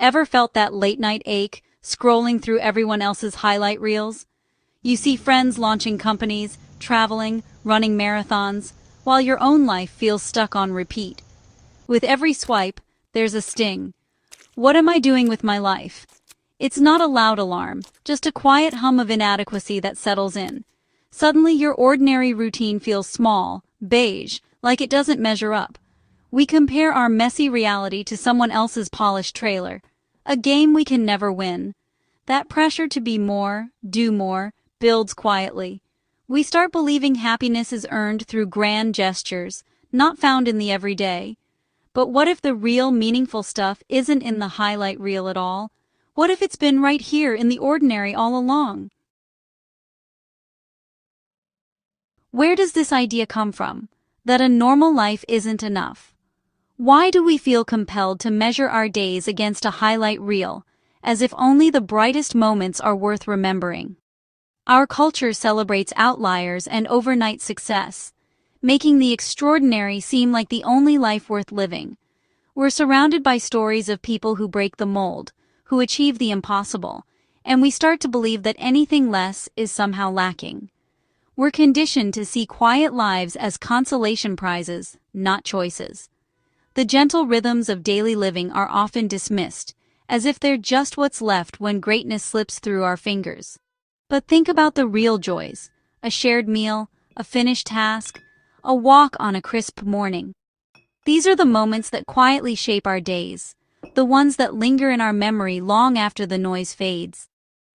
Ever felt that late-night ache, scrolling through everyone else's highlight reels? You see friends launching companies, traveling, running marathons, while your own life feels stuck on repeat. With every swipe, there's a sting. What am I doing with my life? It's not a loud alarm, just a quiet hum of inadequacy that settles in. Suddenly your ordinary routine feels small, beige, like it doesn't measure up. We compare our messy reality to someone else's polished trailer, a game we can never win. That pressure to be more, do more, builds quietly. We start believing happiness is earned through grand gestures, not found in the everyday. But what if the real meaningful stuff isn't in the highlight reel at all? What if it's been right here in the ordinary all along? Where does this idea come from? That a normal life isn't enough? Why do we feel compelled to measure our days against a highlight reel, as if only the brightest moments are worth remembering? Our culture celebrates outliers and overnight success, making the extraordinary seem like the only life worth living. We're surrounded by stories of people who break the mold, who achieve the impossible, and we start to believe that anything less is somehow lacking. We're conditioned to see quiet lives as consolation prizes, not choices. The gentle rhythms of daily living are often dismissed, as if they're just what's left when greatness slips through our fingers. But think about the real joys: a shared meal, a finished task, a walk on a crisp morning. These are the moments that quietly shape our days, the ones that linger in our memory long after the noise fades.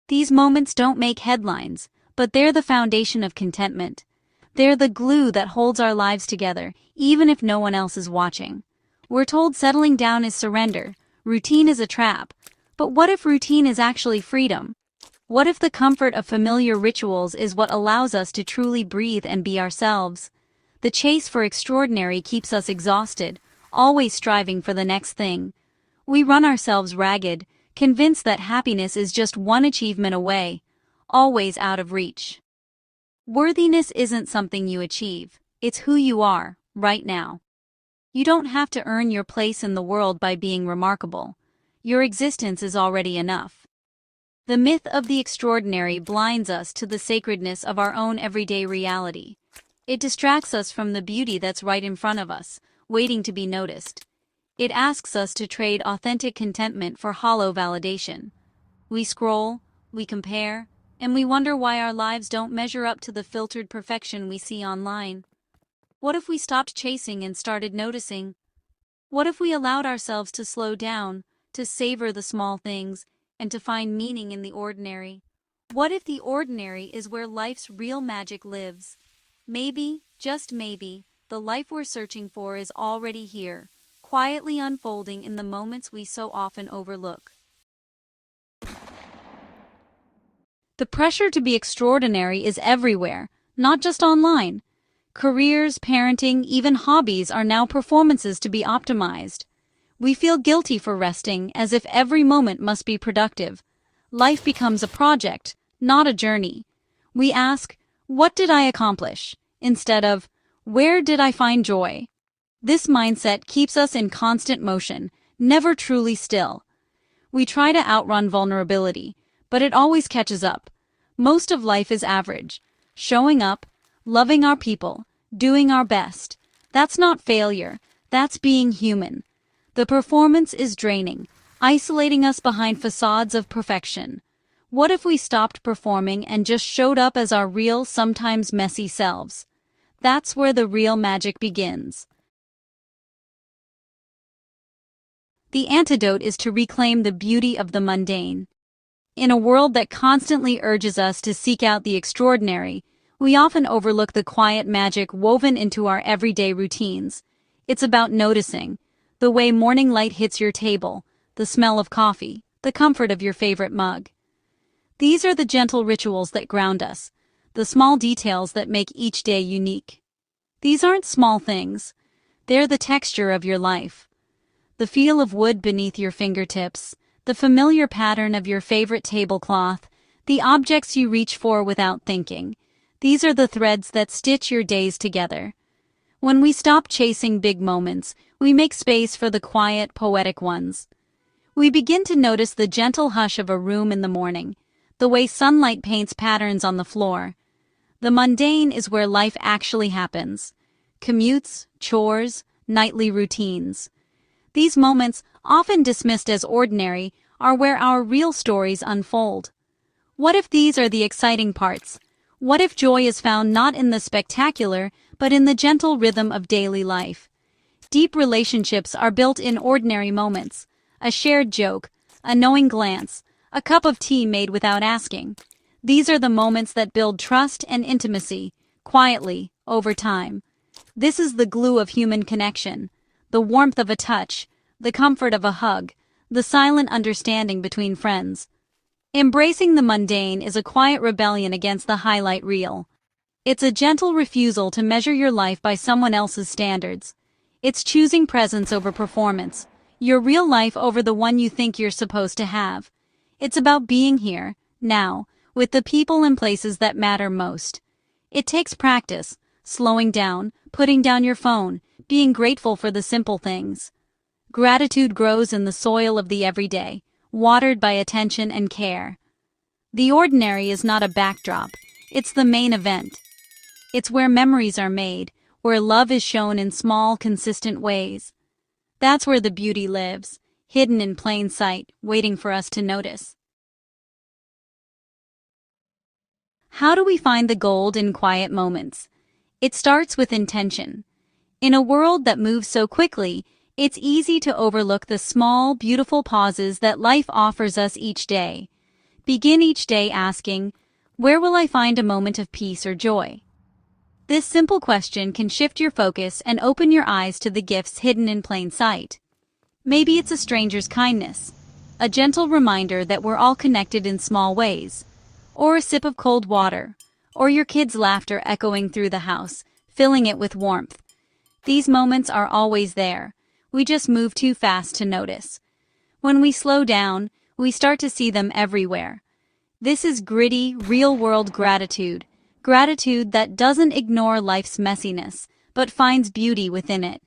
These moments don't make headlines, but they're the foundation of contentment. They're the glue that holds our lives together, even if no one else is watching. We're told settling down is surrender, routine is a trap. But what if routine is actually freedom? What if the comfort of familiar rituals is what allows us to truly breathe and be ourselves? The chase for extraordinary keeps us exhausted, always striving for the next thing. We run ourselves ragged, convinced that happiness is just one achievement away, always out of reach. Worthiness isn't something you achieve, it's who you are, right now. You don't have to earn your place in the world by being remarkable. Your existence is already enough. The myth of the extraordinary blinds us to the sacredness of our own everyday reality. It distracts us from the beauty that's right in front of us, waiting to be noticed. It asks us to trade authentic contentment for hollow validation. We scroll, we compare, and we wonder why our lives don't measure up to the filtered perfection we see online. What if we stopped chasing and started noticing? What if we allowed ourselves to slow down, to savor the small things, and to find meaning in the ordinary? What if the ordinary is where life's real magic lives? Maybe, just maybe, the life we're searching for is already here, quietly unfolding in the moments we so often overlook. The pressure to be extraordinary is everywhere, not just online. Careers, parenting, even hobbies are now performances to be optimized. We feel guilty for resting, as if every moment must be productive. Life becomes a project, not a journey. We ask, "What did I accomplish?" instead of, "Where did I find joy?" This mindset keeps us in constant motion, never truly still. We try to outrun vulnerability, but it always catches up. Most of life is average. Showing up, loving our people, doing our best. That's not failure, that's being human. The performance is draining, isolating us behind facades of perfection. What if we stopped performing and just showed up as our real, sometimes messy selves? That's where the real magic begins. The antidote is to reclaim the beauty of the mundane. In a world that constantly urges us to seek out the extraordinary, we often overlook the quiet magic woven into our everyday routines. It's about noticing the way morning light hits your table, the smell of coffee, the comfort of your favorite mug. These are the gentle rituals that ground us, the small details that make each day unique. These aren't small things. They're the texture of your life. The feel of wood beneath your fingertips, the familiar pattern of your favorite tablecloth, the objects you reach for without thinking. These are the threads that stitch your days together. When we stop chasing big moments, we make space for the quiet, poetic ones. We begin to notice the gentle hush of a room in the morning, the way sunlight paints patterns on the floor. The mundane is where life actually happens. Commutes, chores, nightly routines. These moments, often dismissed as ordinary, are where our real stories unfold. What if these are the exciting parts? What if joy is found not in the spectacular, but in the gentle rhythm of daily life? Deep relationships are built in ordinary moments. A shared joke, a knowing glance, a cup of tea made without asking. These are the moments that build trust and intimacy, quietly, over time. This is the glue of human connection, the warmth of a touch, the comfort of a hug, the silent understanding between friends. Embracing the mundane is a quiet rebellion against the highlight reel. It's a gentle refusal to measure your life by someone else's standards. It's choosing presence over performance, your real life over the one you think you're supposed to have. It's about being here, now, with the people and places that matter most. It takes practice, slowing down, putting down your phone, being grateful for the simple things. Gratitude grows in the soil of the everyday, watered by attention and care. The ordinary is not a backdrop, it's the main event. It's where memories are made, where love is shown in small, consistent ways. That's where the beauty lives, hidden in plain sight, waiting for us to notice. How do we find the gold in quiet moments? It starts with intention. In a world that moves so quickly, it's easy to overlook the small, beautiful pauses that life offers us each day. Begin each day asking, where will I find a moment of peace or joy? This simple question can shift your focus and open your eyes to the gifts hidden in plain sight. Maybe it's a stranger's kindness, a gentle reminder that we're all connected in small ways, or a sip of cold water, or your kids' laughter echoing through the house, filling it with warmth. These moments are always there. We just move too fast to notice. When we slow down, we start to see them everywhere. This is gritty, real-world gratitude. Gratitude that doesn't ignore life's messiness, but finds beauty within it.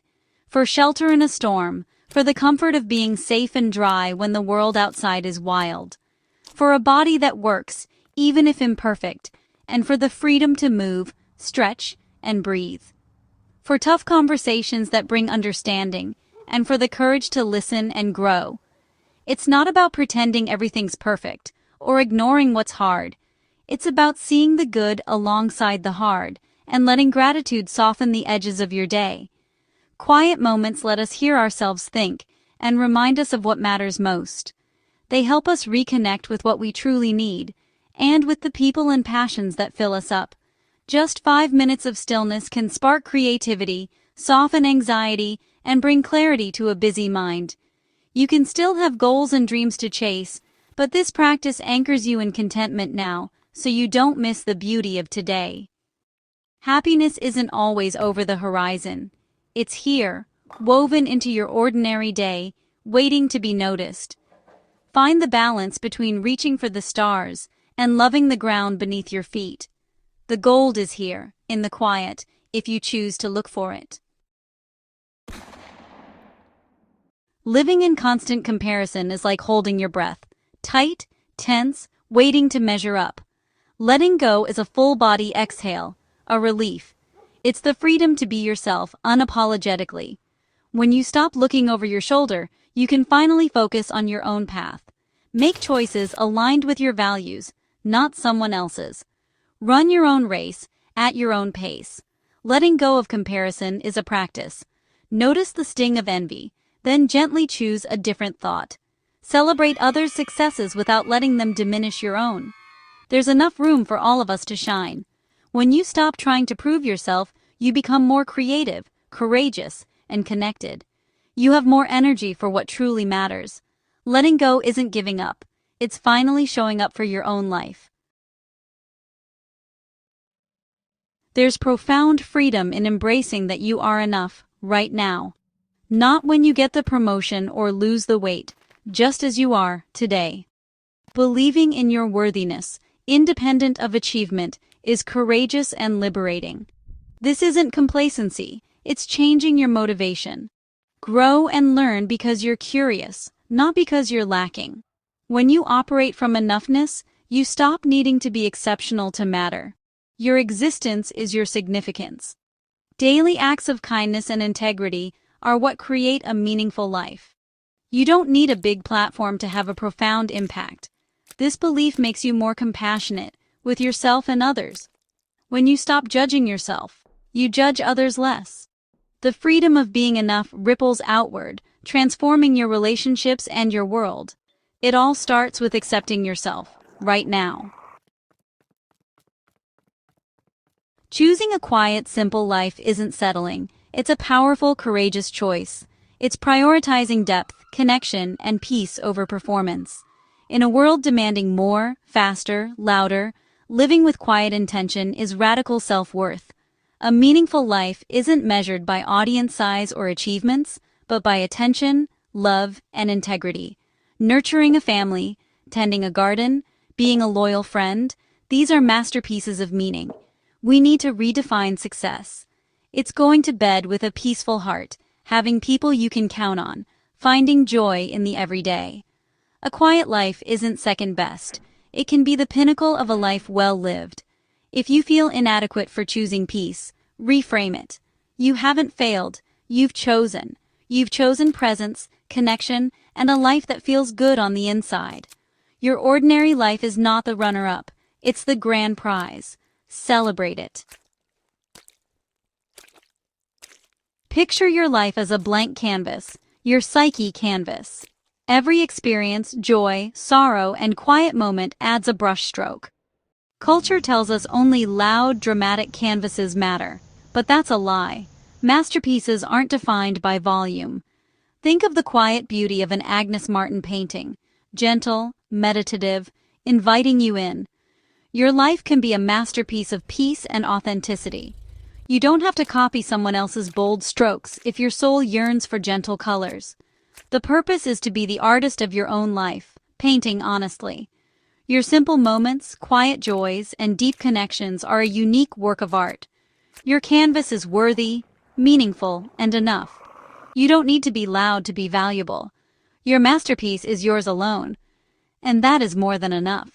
For shelter in a storm, for the comfort of being safe and dry when the world outside is wild. For a body that works, even if imperfect, and for the freedom to move, stretch, and breathe. For tough conversations that bring understanding, and for the courage to listen and grow. It's not about pretending everything's perfect, or ignoring what's hard. It's about seeing the good alongside the hard, and letting gratitude soften the edges of your day. Quiet moments let us hear ourselves think, and remind us of what matters most. They help us reconnect with what we truly need, and with the people and passions that fill us up. Just 5 minutes of stillness can spark creativity, soften anxiety, and bring clarity to a busy mind. You can still have goals and dreams to chase, but this practice anchors you in contentment now, so you don't miss the beauty of today. Happiness isn't always over the horizon. It's here, woven into your ordinary day, waiting to be noticed. Find the balance between reaching for the stars and loving the ground beneath your feet. The gold is here, in the quiet, if you choose to look for it. Living in constant comparison is like holding your breath, tight, tense, waiting to measure up. Letting go is a full-body exhale, a relief. It's the freedom to be yourself unapologetically. When you stop looking over your shoulder, you can finally focus on your own path. Make choices aligned with your values, not someone else's. Run your own race, at your own pace. Letting go of comparison is a practice. Notice the sting of envy, then gently choose a different thought. Celebrate others' successes without letting them diminish your own. There's enough room for all of us to shine. When you stop trying to prove yourself, you become more creative, courageous, and connected. You have more energy for what truly matters. Letting go isn't giving up. It's finally showing up for your own life. There's profound freedom in embracing that you are enough, right now. Not when you get the promotion or lose the weight, just as you are, today. Believing in your worthiness, independent of achievement, is courageous and liberating. This isn't complacency, it's changing your motivation. Grow and learn because you're curious, not because you're lacking. When you operate from enoughness, you stop needing to be exceptional to matter. Your existence is your significance. Daily acts of kindness and integrity are what create a meaningful life. You don't need a big platform to have a profound impact. This belief makes you more compassionate with yourself and others. When you stop judging yourself, you judge others less. The freedom of being enough ripples outward, transforming your relationships and your world. It all starts with accepting yourself, right now. Choosing a quiet, simple life isn't settling. It's a powerful, courageous choice. It's prioritizing depth, connection, and peace over performance. In a world demanding more, faster, louder, living with quiet intention is radical self-worth. A meaningful life isn't measured by audience size or achievements, but by attention, love, and integrity. Nurturing a family, tending a garden, being a loyal friend, these are masterpieces of meaning. We need to redefine success. It's going to bed with a peaceful heart, having people you can count on, finding joy in the everyday. A quiet life isn't second best. It can be the pinnacle of a life well lived. If you feel inadequate for choosing peace, reframe it. You haven't failed. You've chosen. You've chosen presence, connection, and a life that feels good on the inside. Your ordinary life is not the runner-up. It's the grand prize. Celebrate it. Picture your life as a blank canvas, your psyche canvas. Every experience, joy, sorrow, and quiet moment adds a brushstroke. Culture tells us only loud, dramatic canvases matter, but that's a lie. Masterpieces aren't defined by volume. Think of the quiet beauty of an Agnes Martin painting, gentle, meditative, inviting you in. Your life can be a masterpiece of peace and authenticity. You don't have to copy someone else's bold strokes if your soul yearns for gentle colors. The purpose is to be the artist of your own life, painting honestly. Your simple moments, quiet joys, and deep connections are a unique work of art. Your canvas is worthy, meaningful, and enough. You don't need to be loud to be valuable. Your masterpiece is yours alone. And that is more than enough.